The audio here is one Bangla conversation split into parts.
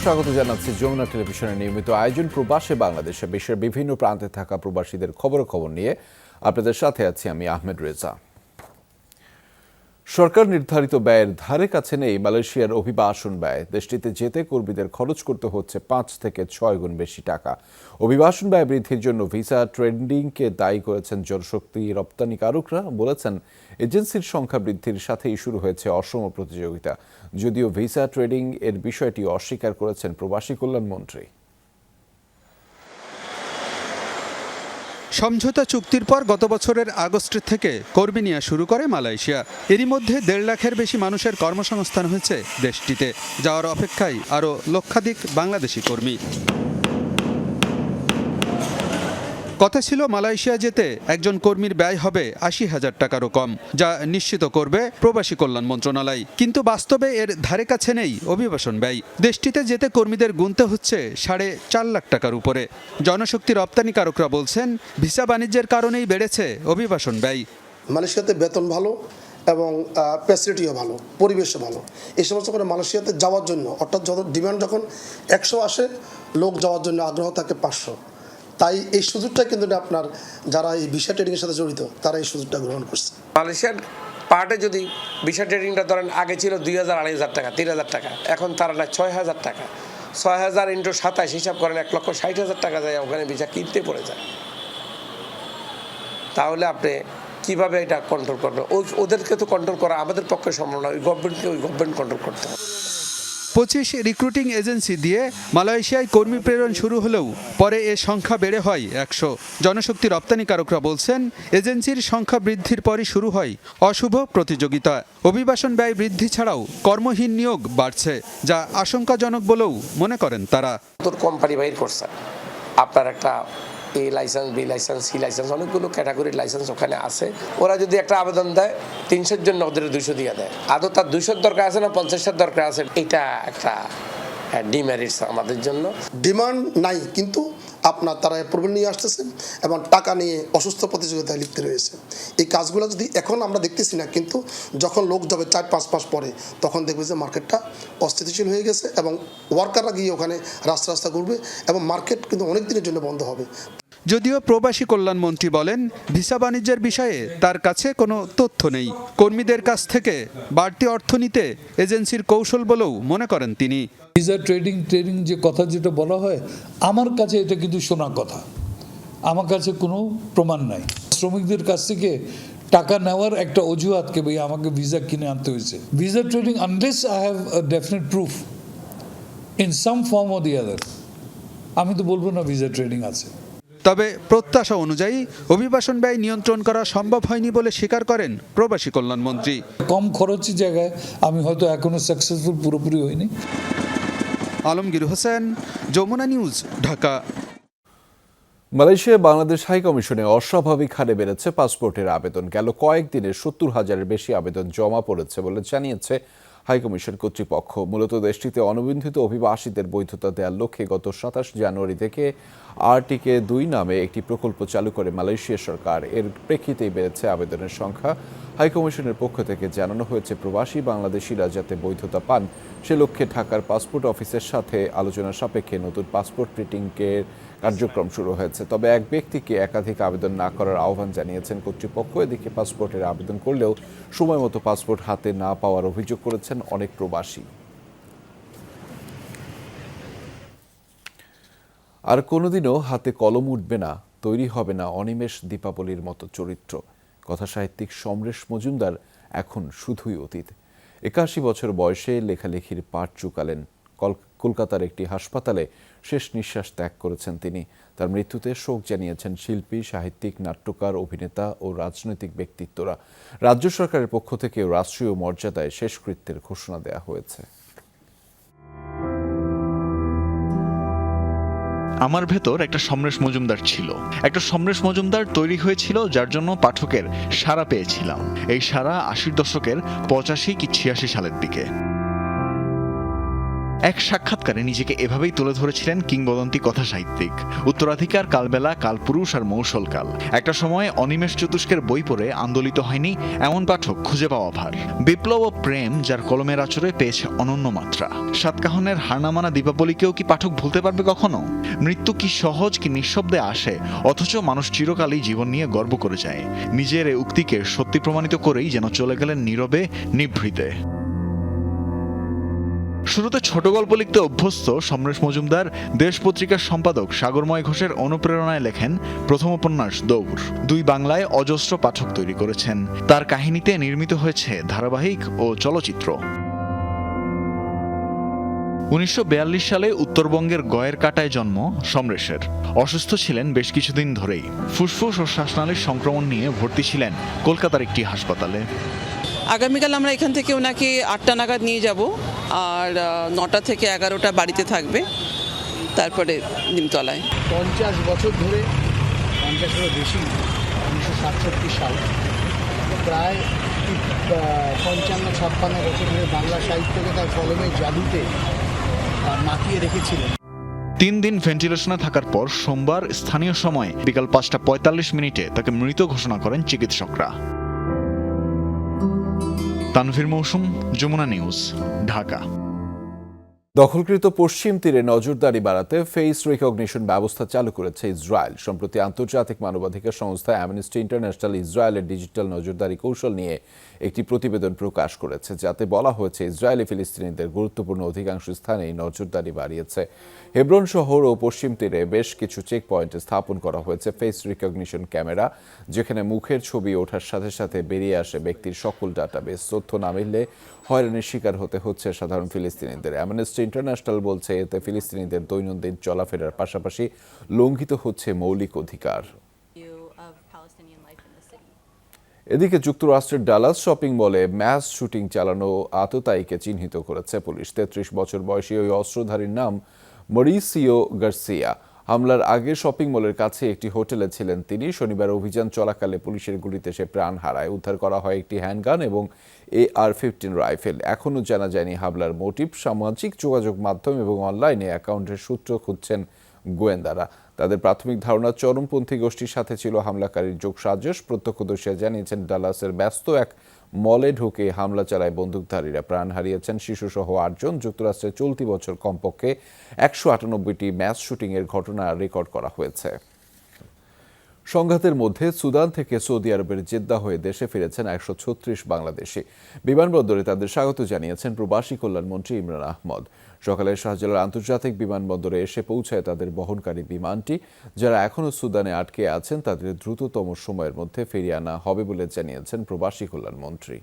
স্বাগত জানাচ্ছি যমুনা টেলিভিশনের নিয়মিত আয়োজন প্রবাসে বাংলাদেশে বিশ্বের বিভিন্ন প্রান্তে থাকা প্রবাসীদের খবর নিয়ে আপনাদের সাথে আছি আমি আহমেদ রেজা। সরকার নির্ধারিত ব্যয়ের ধারে কাছে নেই মালয়েশিয়ার অভিবাসন ব্যয়। দেশটিতে যেতে কর্মীদের খরচ করতে হচ্ছে 5 থেকে 6 গুণ বেশি টাকা। অভিবাসন ব্যয় বৃদ্ধির জন্য ভিসা ট্রেন্ডিংকে দায়ী করেছেন জনশক্তি রপ্তানিকারকরা। বলেছেন এজেন্সির সংখ্যা বৃদ্ধির সাথেই শুরু হয়েছে অসম প্রতিযোগিতা। যদিও ভিসা ট্রেডিং এর বিষয়টি অস্বীকার করেছেন প্রবাসী কল্যাণমন্ত্রী। সমঝোতা চুক্তির পর গত বছরের আগস্ট থেকে কর্মী নেওয়া শুরু করে মালয়েশিয়া। এরই মধ্যে 1.5 লাখের বেশি মানুষের কর্মসংস্থান হয়েছে দেশটিতে। যাওয়ার অপেক্ষায় আরও লক্ষাধিক বাংলাদেশি কর্মী। কথা ছিল মালয়েশিয়া যেতে একজন কর্মীর ব্যয় হবে 80,000 টাকারও কম, যা নিশ্চিত করবে প্রবাসী কল্যাণ মন্ত্রণালয়। কিন্তু বাস্তবে এর ধারে কাছে নেই অভিবাসন ব্যয়। দেশটিতে যেতে কর্মীদের গুনতে হচ্ছে 4.5 লাখ টাকার উপরে। জনশক্তি রপ্তানিকারকরা বলছেন ভিসা বাণিজ্যের কারণেই বেড়েছে অভিবাসন ব্যয়। মালয়েশিয়াতে বেতন ভালো এবং ফ্যাসিলিটিও ভালো, পরিবেশও ভালো। এই সমস্ত করে মালয়েশিয়াতে যাওয়ার জন্য, অর্থাৎ যত ডিমান্ড যখন 100 আসে, লোক যাওয়ার জন্য আগ্রহ থাকে 500। তাই এই সুযোগটা কিন্তু আপনার যারা এই ভিসা ট্রেডিংয়ের সাথে জড়িত তারা এই সুযোগটা গ্রহণ করছে। মালয়েশিয়ার পার্টে যদি ভিসা ট্রেডিংটা ধরেন আগে ছিল 2,000-2,500 টাকা, 3,000 টাকা, এখন তারা না 6,000 টাকা। 6,000 × 27 হিসাব করেন 1,60,000 টাকা যায় ওখানে ভিসা কিনতে পড়ে যায়। তাহলে আপনি কিভাবে এটা কন্ট্রোল করবেন? ওদেরকে তো কন্ট্রোল করা আমাদের পক্ষে সম্ভব নয়, ওই গভর্নমেন্ট কন্ট্রোল করতে হবে। 25 রিক্রুটিং এজেন্সি দিয়ে মালয়েশিয়ায় কর্মী প্রেরণ শুরু হলেও পরে এ সংখ্যা বেড়ে হয় 100। জনশক্তি রপ্তানিকারকরা বলছেন এজেন্সির সংখ্যা বৃদ্ধির পরই শুরু হয় অশুভ প্রতিযোগিতা। অভিবাসন ব্যয় বৃদ্ধি ছাড়াও কর্মহীন নিয়োগ বাড়ছে, যা আশঙ্কাজনক বলেও মনে করেন তারা। তোর কোম্পানি বাইর করছে আপনার একটা A licence, B licence, C licence, অনেকগুলো ক্যাটাগরির লাইসেন্স ওখানে আছে। ওরা যদি একটা আবেদন দেয় 300-র জন্য ওদের 200 দিয়ে দেয়। আদৌ তার 200-র দরকার আছে না 50-এর দরকার আছে? এটা একটা ডিমেরিটস আমাদের জন্য। ডিমান্ড নাই, কিন্তু আপনার তারা অ্যাপ্রুভাল নিয়ে আসতেছে এবং টাকা নিয়ে অসুস্থ প্রতিযোগিতায় লিপ্ত রয়েছে। এই কাজগুলো যদি এখন আমরা দেখতেছি না, কিন্তু যখন লোক যাবে 4-5 মাস পরে, তখন দেখবে যে মার্কেটটা অস্থিতিশীল হয়ে গেছে এবং ওয়ার্কাররা গিয়ে ওখানে রাস্তা ঘুরবে এবং মার্কেট কিন্তু অনেক দিনের জন্য বন্ধ হবে। যদিও প্রবাসী কল্যাণমন্ত্রী বলেন ভিসা বাণিজ্যের বিষয়ে তার কাছে কোনো তথ্য নেই। কর্মীদের কাছ থেকে বাড়তি অর্থ নিতে এজেন্সির কৌশল বলেও মনে করেন তিনি। ভিসা ট্রেডিং যে কথা যেটা বলা হয়, আমার কাছে এটা কিন্তু শোনা কথা, আমার কাছে কোনো প্রমাণ নাই। শ্রমিকদের কাছ থেকে টাকা নেওয়ার একটা অজুহাতকে ভাই আমাকে ভিসা কিনে আনতে হয়েছে। Visa trading unless I have a definite proof in some form or the other, আমি তো বলবো না ভিসা ট্রেডিং আছে। তবে প্রত্যাশা অনুযায়ী অভিবাসন ব্যয় নিয়ন্ত্রণ করা সম্ভব হয়নি বলে স্বীকার করেন প্রবাসী কল্যাণমন্ত্রী। কম খরচের জায়গায় আমি হয়তো এখনো সাকসেসফুল পুরোপুরি হইনি। Alamgir Hossain, Jamuna news, Dhaka. Malaysia Bangladesh high কমিশনে অস্বাভাবিক হারে বেড়েছে পাসপোর্টের আবেদন। গেল কয়েকদিনে 70,000-এর বেশি আবেদন জমা পড়েছে বলে জানিয়েছে হাইকমিশন কর্তৃপক্ষ। মূলত দেশটিতে অনিবন্ধিত অভিবাসীদের বৈধতা দেওয়ার লক্ষ্যে গত 27 জানুয়ারি থেকে আরটিকে 2 নামে একটি প্রকল্প চালু করে মালয়েশিয়া সরকার। এর প্রেক্ষিতেই বেড়েছে আবেদনের সংখ্যা। হাইকমিশনের পক্ষ থেকে জানানো হয়েছে প্রবাসী বাংলাদেশিরা যাতে বৈধতা পান সে লক্ষ্যে ঢাকার পাসপোর্ট অফিসের সাথে আলোচনা সাপেক্ষে নতুন পাসপোর্ট প্রিন্টিংয়ের কার্যক্রম শুরু হয়েছে। তবে এক ব্যক্তিকে একাধিক আবেদন না করার আহ্বান জানিয়েছেন কর্তৃপক্ষ। এদিকে পাসপোর্টের আবেদন করলেও সময় মতো পাসপোর্ট হাতে না পাওয়ার অভিযোগ করেছেন অনেক প্রবাসী। আর কোনোদিনও হাতে কলম উঠবে না, তৈরি হবে না অনিমেষ দীপাবলির মতো চরিত্র। কথাসাহিত্যিক সমরেশ মজুমদার এখন শুধুই অতীত। 81 বছর বয়সে লেখালেখির পাট চুকালেন। কলকাতার একটি হাসপাতালে শেষ নিঃশ্বাস ত্যাগ করেছেন তিনি। তার মৃত্যুতে শোক জানিয়েছেন শিল্পী, সাহিত্যিক, নাট্যকার, অভিনেতা ও রাজনৈতিক ব্যক্তিত্বরা। রাজ্য সরকারের পক্ষ থেকে রাষ্ট্রীয় মর্যাদায় শেষকৃত্যের ঘোষণা দেওয়া হয়েছে। আমার ভেতর একটা সমরেশ মজুমদার ছিল। একটা সমরেশ মজুমদার তৈরি হয়েছিল যার জন্য পাঠকের সাড়া পেয়েছিলাম। এই সাড়া 80 দশকের 85 কি 86 সালের দিকে। এক সাক্ষাৎকারে নিজেকে এভাবেই তুলে ধরেছিলেন কিংবদন্তি কথা সাহিত্যিক। উত্তরাধিকার, কালবেলা, কালপুরুষ আর মৌসলকাল। একটা সময়ে অনিমেষ চতুষ্কের বই পড়ে আন্দোলিত হয়নি এমন পাঠক খুঁজে পাওয়া ভার। বিপ্লব ও প্রেম যার কলমের আঁচড়ে পেয়েছে অনন্য মাত্রা। সাতকাহনের হারনামানা দীপাবলিকেও কি পাঠক ভুলতে পারবে কখনো? মৃত্যু কি সহজ, কি নিঃশব্দে আসে, অথচ মানুষ চিরকালই জীবন নিয়ে গর্ব করে যায়। নিজের এই উক্তিকে সত্যি প্রমাণিত করেই যেন চলে গেলেন নীরবে, নিভৃতে। শুরুতে ছোট গল্প লিখতে অভ্যস্ত সমরেশ মজুমদার দেশ পত্রিকার সম্পাদক সাগরময় ঘোষের অনুপ্রেরণায় লেখেন প্রথম উপন্যাস দৌড়। 2 বাংলায় অজস্র পাঠক তৈরি করেছেন। তার কাহিনীতে নির্মিত হয়েছে ধারাবাহিক ও চলচ্চিত্র। 1942 সালে উত্তরবঙ্গের গয়ের কাটায় জন্ম সমরেশের। অসুস্থ ছিলেন বেশ কিছুদিন ধরেই। ফুসফুস ও শ্বাসনালীর সংক্রমণ নিয়ে ভর্তি ছিলেন কলকাতার একটি হাসপাতালে। আগামীকাল আমরা এখান থেকে ওনাকে 8টা নাগাদ নিয়ে যাব, আর 9টা থেকে 11টা বাড়িতে থাকবে, তারপরে নিমতলায়। 50 বছর ধরে, 50-এরও বেশি, 1967 সাল, প্রায় 55-56 বছর ধরে বাংলা সাহিত্যকে তার কলমের জাদুতে মাতিয়ে রেখেছিলেন। 3 দিন ভেন্টিলেশনে থাকার পর সোমবার স্থানীয় সময় বিকাল 5:45 তাকে মৃত ঘোষণা করেন চিকিৎসকরা। তানভীর মৌসুম, যমুনা নিউজ, ঢাকা। দখলকৃত পশ্চিম তীরে নজরদারি বাড়াতে ফেস রিকগনিশন ব্যবস্থা চালু করেছে ইসরায়েল। সম্প্রতি আন্তর্জাতিক মানবাধিকার সংস্থা অ্যামনেস্টি ইন্টারন্যাশনাল ইসরায়েলের ডিজিটাল নজরদারি কৌশল নিয়ে একটি প্রতিবেদন প্রকাশ করেছে, যাতে বলা হয়েছে ইসরায়েলি ফিলিস্তিনিদের গুরুত্বপূর্ণ অধিকাংশ স্থানেই নজরদারি বাড়িয়েছে। হেব্রন শহর ও পশ্চিম তীরে বেশ কিছু চেক পয়েন্টে স্থাপন করা হয়েছে ফেস রিকগনিশন ক্যামেরা, যেখানে মুখের ছবি ওঠার সাথে সাথে বেরিয়ে আসে ব্যক্তির সকল ডাটাবেস। তথ্য না মিললে হয়রানির শিকার হতে হচ্ছে সাধারণ ফিলিস্তিনিদের। অ্যামনেস্টি ইন্টারন্যাশনাল বলছে, এতে ফিলিস্তিনিদের দৈনন্দিন চলাফেরার পাশাপাশি লঙ্ঘিত হচ্ছে মৌলিক অধিকার। এদিকে যুক্তরাষ্ট্রের ডালাস শপিং মলে ম্যাস শুটিং চালানো আততায়ীকে চিহ্নিত করেছে পুলিশ। 33 বছর বয়সী ওই অস্ত্রধারীর নাম মরিসিও গার্সিয়া। হামলার আগে শপিং মলের কাছে একটি হোটেলে ছিলেন তিনি। শনিবার অভিযান চলাকালে পুলিশের গুলিতে সে প্রাণ হারায়। উদ্ধার করা হয় একটি হ্যান্ডগান এবং AR-15 রাইফেল। এখনও জানা যায়নি হামলার মোটিভ। সামাজিক যোগাযোগ মাধ্যম এবং অনলাইনে অ্যাকাউন্টের সূত্র খুঁজছেন গোয়েন্দারা। তাদের প্রাথমিক ধারণা চরমপন্থী গোষ্ঠীর সাথে ছিল হামলাকারীর যোগসাজশ। প্রত্যক্ষদর্শীরা জানিয়েছেন, ডালাসের ব্যস্ত এক মলে ঢুকে হামলা চালায় বন্দুকধারীরা। প্রাণ হারিয়েছেন শিশুসহ 8 জন। যুক্তরাষ্ট্রে চলতি বছর কমপক্ষে 198টি ম্যাস শুটিংয়ের ঘটনা রেকর্ড করা হয়েছে। সংঘাতের মধ্যে সুদান থেকে সৌদি আরবের জেদ্দা হয়ে দেশে ফিরেছেন 136 বাংলাদেশি। বিমানবন্দরে তাদের স্বাগত জানিয়েছেন প্রবাসী কল্যাণমন্ত্রী ইমরান আহমদ। সকালে শাহজালাল আন্তর্জাতিক বিমানবন্দরে এসে পৌঁছায় তাদের বহনকারী বিমানটি। যারা এখনও সুদানে আটকে আছেন তাদের দ্রুততম সময়ের মধ্যে ফিরিয়ে আনা হবে বলে জানিয়েছেন প্রবাসী কল্যাণমন্ত্রী।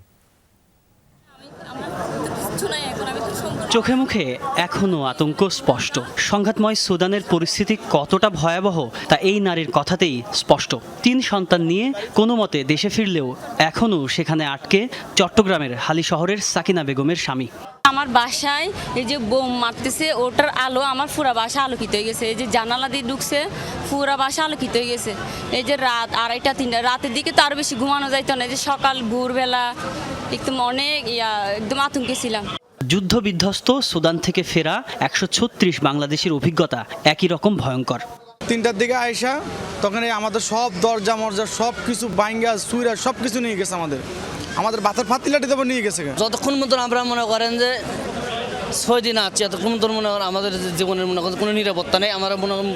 চোখে মুখে এখনও আতঙ্ক স্পষ্ট। সংঘাতময় সুদানের পরিস্থিতি কতটা ভয়াবহ তা এই নারীর কথাতেই স্পষ্ট। 3 সন্তান নিয়ে কোনো মতে দেশে ফিরলেও এখনও সেখানে আটকে চট্টগ্রামের হালি শহরের সাকিনা বেগমের স্বামী। আমার বাসায় এই যে বোম মারতেছে, ওটার আলো আমার পুরা বাসা আলোকিত হয়ে গেছে। এই যে জানালা দিয়ে ঢুকছে, পুরা বাসা আলোকিত হয়ে গেছে। এই যে রাত 2:30-3টা, রাতের দিকে তো আরো বেশি ঘুমানো যাইতো না। যে সকাল ভোরবেলা একদম অনেক একদম আতঙ্কে ছিলাম। যুদ্ধ বিধ্বস্ত সুদান থেকে ফেরা 136 বাংলাদেশের অভিজ্ঞতা একই রকম ভয়ঙ্কর। 3টার দিকে আয়সা, তখন আমাদের সব দরজা মরজা সব কিছু বাইঙ্গা সুইরা সব কিছু নিয়ে গেছে। আমাদের বাতার ফাতিলাটি দেবো নিয়ে গেছে। যতক্ষণ মতন আমরা মনে করেন যে 6 দিন আছি, এতক্ষণ মতন মনে করেন আমাদের জীবনের মনে করেন কোনো নিরাপত্তা নেই। আমরা মনে করেন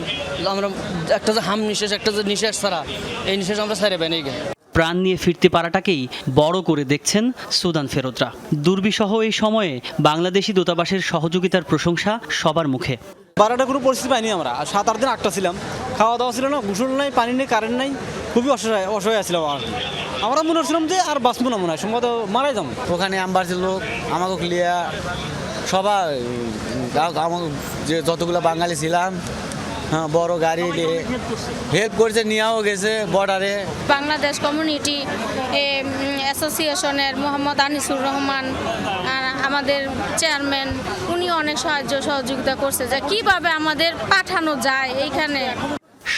আমরা একটা যে হাম নিঃশ্বাস, একটা যে নিঃশ্বাস ছাড়া, এই নিঃশ্বাস আমরা ছেড়ে বেনে গেছি। প্রাণ নিয়ে ফিরতে পারাটাকেই বড় করে দেখছেন সুদান ফেরতরা। দুর্বিষহ এই সময়ে বাংলাদেশি দূতাবাসের সহযোগিতার প্রশংসা সবার মুখে। বারাটা কোনো পরিস্থিতি পাইনি আমরা। আর 7-8 দিন আটটা ছিলাম, খাওয়া দাওয়া ছিল না, গোসল নাই, পানি নেই, কারেন্ট নাই, খুবই অসহায় ছিলাম। আমরা মনে হচ্ছিলাম যে আর বাঁচবো না, মনে হয় সম্ভবত মারাই যাবো। ওখানে আম্বাসের লোক আমাকে ক্লিয়া সবাই, যে যতগুলো বাঙালি ছিলাম, হ্যাঁ, বড় গাড়ি দিয়ে হেল্প করেছে, নিয়েও গেছে বর্ডারে। বাংলাদেশ কমিউনিটি অ্যাসোসিয়েশনের মোহাম্মদ আনিসুর রহমান, আমাদের চেয়ারম্যান, উনি অনেক সহযোগিতা করছে যে কিভাবে আমাদের পাঠানো যায় এইখানে।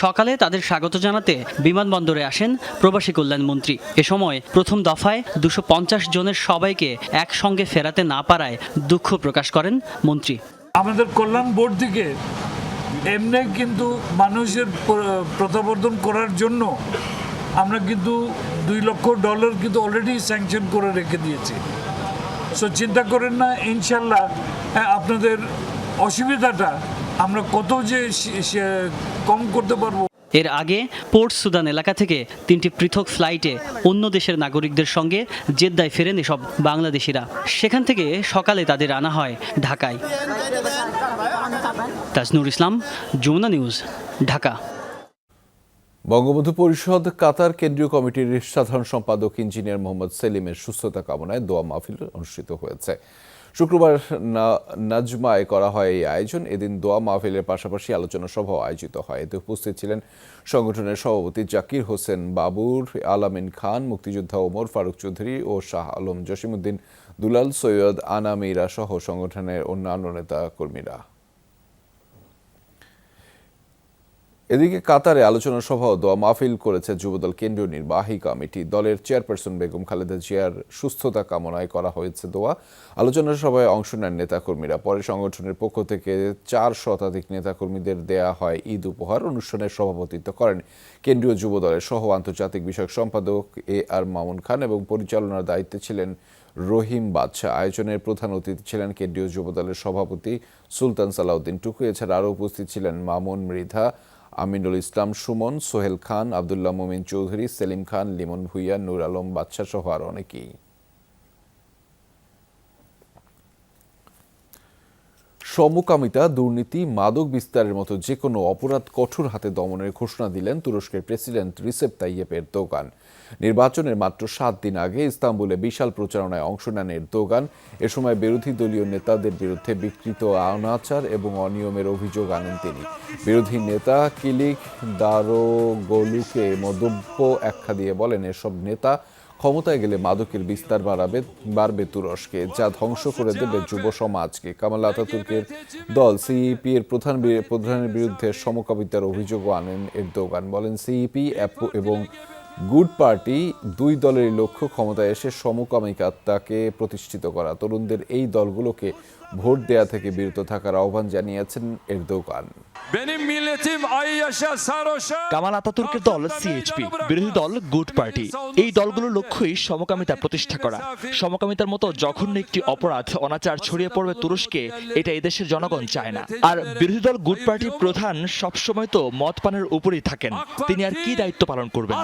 সকালে তাদের স্বাগত জানাতে বিমানবন্দরে আসেন প্রবাসী কল্যাণমন্ত্রী। এ সময় প্রথম দফায় 250 জনের সবাইকে একসঙ্গে ফেরাতে না পারায় দুঃখ প্রকাশ করেন মন্ত্রী। আমাদের কল্যাণ বোর্ড থেকে এমনি কিন্তু মানুষের প্রত্যাবর্তন করার জন্য আমরা কিন্তু $2 লক্ষ কিন্তু অলরেডি স্যাংশন করে রেখে দিয়েছি। সো চিন্তা করেন না, ইনশাল্লাহ আপনাদের অসুবিধাটা আমরা কত যে কম করতে পারবো। এর আগে পোর্ট সুদান এলাকা থেকে 3টি পৃথক ফ্লাইটে অন্য দেশের নাগরিকদের সঙ্গে জেদ্দায় ফেরেন এসব বাংলাদেশিরা। সেখান থেকে সকালে তাদের আনা হয় ঢাকায়। তাজনুর ইসলাম, যমুনা নিউজ, ঢাকা। বঙ্গবন্ধু পরিষদ কাতার কেন্দ্রীয় কমিটির সাধারণ সম্পাদক ইঞ্জিনিয়ার মোহাম্মদ সেলিমের সুস্থতা কামনায় দোয়া মাহফিল অনুষ্ঠিত হয়েছে। শুক্রবার নাজমায় করা হয় এই আয়োজন। এদিন দোয়া মাহফিলের পাশাপাশি আলোচনা সভাও আয়োজিত হয়। এতে উপস্থিত ছিলেন সংগঠনের সভাপতি জাকির হোসেন বাবুর, আলামিন খান, মুক্তিযোদ্ধা ওমর ফারুক চৌধুরী ও শাহ আলম, জসিমউদ্দিন দুলাল, সৈয়দ আনামিরা সহ সংগঠনের অন্যান্য নেতা কর্মীরা। এদিকে কাতারে আলোচনা সভা ও দোয়া মাহফিল করেছে যুবদল কেন্দ্রীয় নির্বাহী কমিটি। দলের চেয়ারপারসন বেগম খালেদা জিয়ার সুস্থতা কামনায় করা হয়েছে দোয়া। আলোচনা সভায় অংশ নেন নেতাকর্মীরা। পরে সংগঠনের পক্ষ থেকে 4 শতাধিক নেতাকর্মীদের দেয়া হয় ঈদ উপহার। অনুষ্ঠানের সভাপতিত্ব করেন কেন্দ্রীয় যুবদলের সহ আন্তর্জাতিক বিষয়ক সম্পাদক AR মামুন খান এবং পরিচালনার দায়িত্বে ছিলেন রহিম বাদশাহ। আয়োজনের প্রধান অতিথি ছিলেন কেন্দ্রীয় যুবদলের সভাপতি সুলতান সালাউদ্দিন টুকু। এছাড়া আরও উপস্থিত ছিলেন মামুন মৃধা, আমিনুল ইসলাম সুমন, সোহেল খান, আব্দুল্লাহ মোমিন চৌধুরী, সেলিম খান, লিমন ভুইয়া, নূর আলম বাদশাহ সহ আর অনেকেই। সমকামিতা, দুর্নীতি, মাদক বিস্তারের মতো যে কোনো অপরাধ কঠোর হাতে দমনের ঘোষণা দিলেন তুরস্কের প্রেসিডেন্ট রিসেপ তাইয়েপ এরদোগান। নির্বাচনের মাত্র 7 দিন আগে ইস্তাম্বুলে বিশাল প্রচারণায় অংশ নেন এরদোগান। এ সময় বিরোধী দলীয় নেতাদের বিরুদ্ধে বিকৃত অনাচার এবং অনিয়মের অভিযোগ আনেন তিনি। বিরোধী নেতা কিলিক দারোগলুকে মদ্যপ আখ্যা দিয়ে বলেন, এসব নেতা ক্ষমতায় গেলে মাদকের বিস্তার বাড়বে তুরস্কে, যা ধ্বংস করে দেবে যুব সমাজকে। কামাল আতাতুর্কের দল সিইপি এর প্রধানের বিরুদ্ধে সমকামিতার অভিযোগও আনেন এরদোগান। বলেন, সিইপি এবং গুড পার্টি 2 দলের লক্ষ্য ক্ষমতায় এসে সমকামিতাকে প্রতিষ্ঠিত করা। তরুণদের এই দলগুলোকে ভোট দেয়া থেকে বিরত থাকার আহ্বান জানিয়েছেন এরদোগান। কামাল আতাতুর্কের দল সিএইচপি, বিরোধী দল গুড পার্টি, এই দলগুলোর লক্ষ্যই সমকামিতা প্রতিষ্ঠা করা। সমকামিতার মতো জঘন্য একটি অপরাধ, অনাচার ছড়িয়ে পড়বে তুরস্কে, এটা এদেশের জনগণ চায় না। আর বিরোধী দল গুড পার্টির প্রধান সবসময় তো মদ পানের উপরেই থাকেন, তিনি আর কি দায়িত্ব পালন করবেন?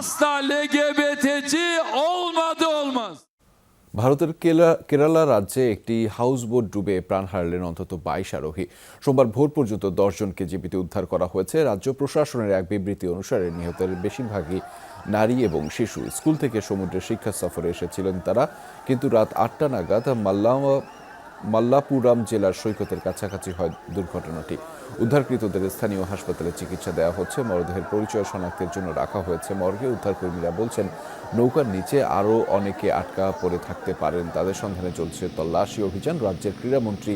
ভারতের কেরালা রাজ্যে একটি হাউসবোট ডুবে প্রাণ হারালেন অন্তত 22 আরোহী। সোমবার ভোর পর্যন্ত 10 জনকে জীবিত উদ্ধার করা হয়েছে। রাজ্য প্রশাসনের এক বিবৃতি অনুসারে নিহতের বেশিরভাগই নারী এবং শিশু। স্কুল থেকে সমুদ্রে শিক্ষা সফরে এসেছিলেন তারা, কিন্তু রাত 8টা নাগাদ মাল্লাপুরাম জেলার সৈকতের কাছাকাছি হয় দুর্ঘটনাটি। উদ্ধারকৃতদের স্থানীয় হাসপাতালে চিকিৎসা দেওয়া হচ্ছে। মরদেহের পরিচয় শনাক্তের জন্য রাখা হয়েছে মর্গে। উদ্ধারকর্মীরা বলছেন, নৌকার নিচে আরও অনেকে আটকা পড়ে থাকতে পারেন। তাদের সন্ধানে চলছে তল্লাশি অভিযান। রাজ্যের ক্রীড়ামন্ত্রী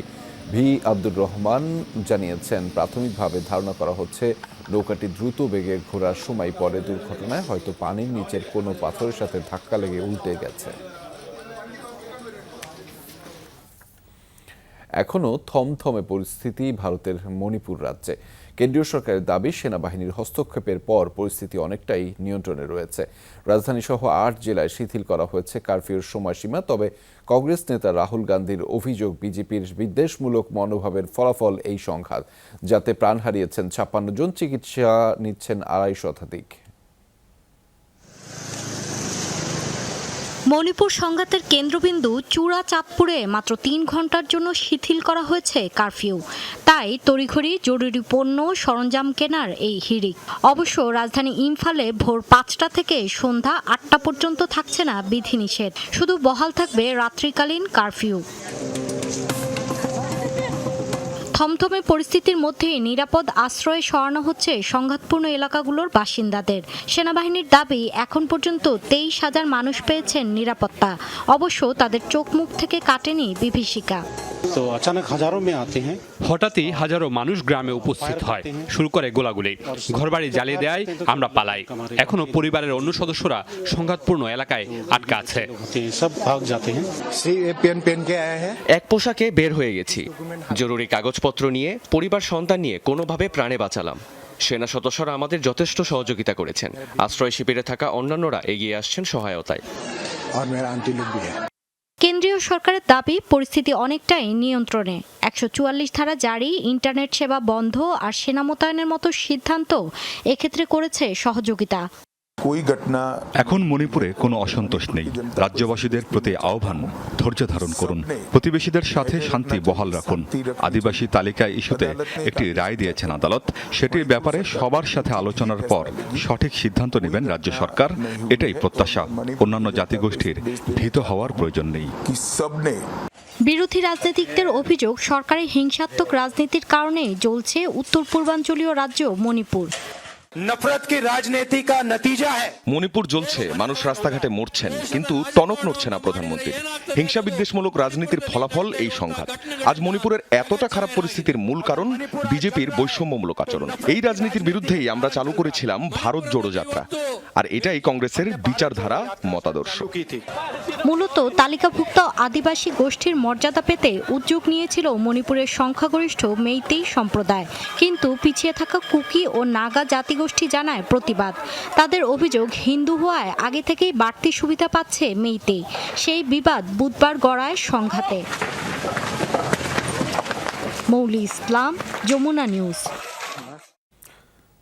ভি আব্দুর রহমান জানিয়েছেন, প্রাথমিকভাবে ধারণা করা হচ্ছে নৌকাটি দ্রুত বেগে ঘোরার সময় পরে দুর্ঘটনায় হয়তো পানির নিচের কোনো পাথরের সাথে ধাক্কা লেগে উল্টে গেছে। এখনও থমথমে পরিস্থিতি ভারতের মণিপুর রাজ্যে। কেন্দ্রীয় সরকারের দাবি, সেনাবাহিনীর হস্তক্ষেপের পর পরিস্থিতি অনেকটাই নিয়ন্ত্রণে রয়েছে। রাজধানী সহ 8 জেলায় শিথিল করা হয়েছে কারফিউর সময়সীমা। তবে কংগ্রেস নেতা রাহুল গান্ধীর অভিযোগ, বিজেপির বিদ্বেষমূলক মনোভাবের ফলাফল এই সংঘাত, যাতে প্রাণ হারিয়েছেন 56 জন, চিকিৎসা নিচ্ছেন 250 শতাধিক। মণিপুর সংঘাতের কেন্দ্রবিন্দু চূড়াচাঁদপুরে মাত্র 3 ঘন্টার জন্য শিথিল করা হয়েছে কারফিউ। তাই তড়িঘড়ি জরুরি পণ্য সরঞ্জাম কেনার এই হিড়িক। অবশ্য রাজধানী ইম্ফলে ভোর 5টা থেকে সন্ধ্যা 8টা পর্যন্ত থাকছে না বিধিনিষেধ, শুধু বহাল থাকবে রাত্রিকালীন কারফিউ। থমথমে পরিস্থিতির মধ্যেই নিরাপদ আশ্রয়ে সরানো হচ্ছে সংঘাতপূর্ণ এলাকাগুলোর বাসিন্দাদের। সেনাবাহিনীর দাবি, এখন পর্যন্ত 23,000 মানুষ পেয়েছেন নিরাপত্তা। অবশ্য তাদের চোখ মুখ থেকে কাটেনি বিভীষিকা। হঠাৎই হাজারো মানুষ গ্রামে উপস্থিত হয়, শুরু করে গোলাগুলি, ঘরবাড়ি জ্বালিয়ে দেয়, আমরা পালাই। এখনো পরিবারের অন্য সদস্যরা সংঘাতপূর্ণ এলাকায় আটকা আছে। এক পোশাকে বের হয়ে গেছি, জরুরি কাগজপত্র মালপত্র নিয়ে পরিবার সন্তান নিয়ে কোনোভাবে প্রাণে বাঁচালাম। সেনা সদস্যরা আমাদের যথেষ্ট সহযোগিতা করেছেন। আশ্রয় শিবিরে থাকা অন্যান্যরা এগিয়ে আসছেন সহায়তায়। কেন্দ্রীয় সরকারের দাবি পরিস্থিতি অনেকটাই নিয়ন্ত্রণে। 144 ধারা জারি, ইন্টারনেট সেবা বন্ধ আর সেনা মোতায়েনের মতো সিদ্ধান্ত এক্ষেত্রে করেছে সহযোগিতা। এখন মণিপুরে কোনো অসন্তোষ নেই। রাজ্যবাসীদের প্রতি আহ্বান, ধৈর্য ধারণ করুন, প্রতিবেশীদের সাথে শান্তি বহাল রাখুন। আদিবাসী তালিকা ইস্যুতে একটি রায় দিয়েছেন আদালত। সেটির ব্যাপারে সবার সাথে আলোচনার পর সঠিক সিদ্ধান্ত নেবেন রাজ্য সরকার, এটাই প্রত্যাশা। অন্যান্য জাতিগোষ্ঠীর ভীত হওয়ার প্রয়োজন নেই। বিরোধী রাজনীতিকদের অভিযোগ, সরকারি হিংসাত্মক রাজনীতির কারণে জ্বলছে উত্তর পূর্বাঞ্চলীয় রাজ্য মণিপুর। মণিপুর জ্বলছে, মানুষ রাস্তাঘাটে মরছেন, কিন্তু টনক নড়ছে না প্রধানমন্ত্রীর। হিংসা বিদ্বেষমূলক রাজনীতির ফলাফল এই সংঘাত। আজ মণিপুরের এতটা খারাপ পরিস্থিতির মূল কারণ বিজেপির বৈষম্যমূলক আচরণ। এই রাজনীতির বিরুদ্ধেই আমরা চালু করেছিলাম ভারত জোড়ো যাত্রা, আর এটাই কংগ্রেসের বিচারধারা মতাদর্শ। মূলত তালিকাভুক্ত আদিবাসী গোষ্ঠীর মর্যাদা পেতে উদ্যোগ নিয়েছিল মণিপুরের সংখ্যাগরিষ্ঠ মেইতেই সম্প্রদায়, কিন্তু পিছিয়ে থাকা কুকি ও নাগা জাতিগোষ্ঠী জানায় প্রতিবাদ। তাদের অভিযোগ, হিন্দু হওয়ায় আগে থেকেই বাড়তি সুবিধা পাচ্ছে মেইতেই। সেই বিবাদ বুধবার গড়ায় সংঘাতে। মৌলি ইসলাম, যমুনা নিউজ।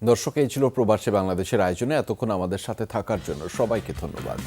দর্শক, এই ছিল প্রবাসী বাংলাদেশের আয়োজনে। এতক্ষণ আমাদের সাথে থাকার জন্য সবাইকে ধন্যবাদ।